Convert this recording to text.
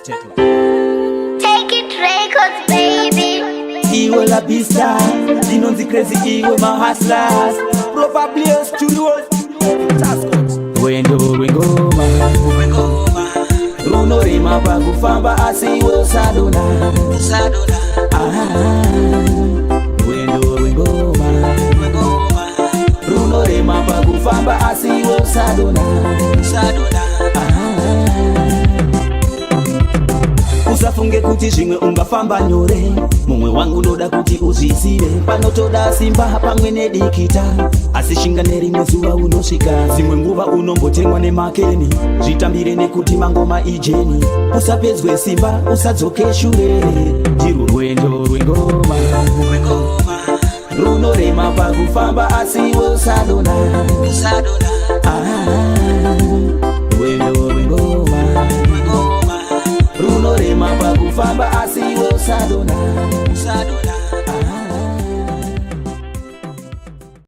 Take it records, baby. Iwe la pista, dinonzi crazy, iwe ma hustlers. Probably a studio. Wendo wengoma, Runo rima pa kufamba asiwe usadona. Wendo wengoma, Runo rima pa kufamba asiwe usadona. Usafunge kuti zvimwe ungafamba nyore, mumwe wangu ndoda kuti uzvizive. Panotoda simba pamwe nedikita, asi shinga nerimwe zuva unosvika. Dzimwe nguva unombotengwa nemakeni, zvitambire nekuti mangoma ijeni. Usapedzwe simba, usadzoke shure, ndirwo rwendo rwengoma. Runorema pakufamba asiwe usadona. Rwendo rwengoma, runorema pakufamba asiwe usadona.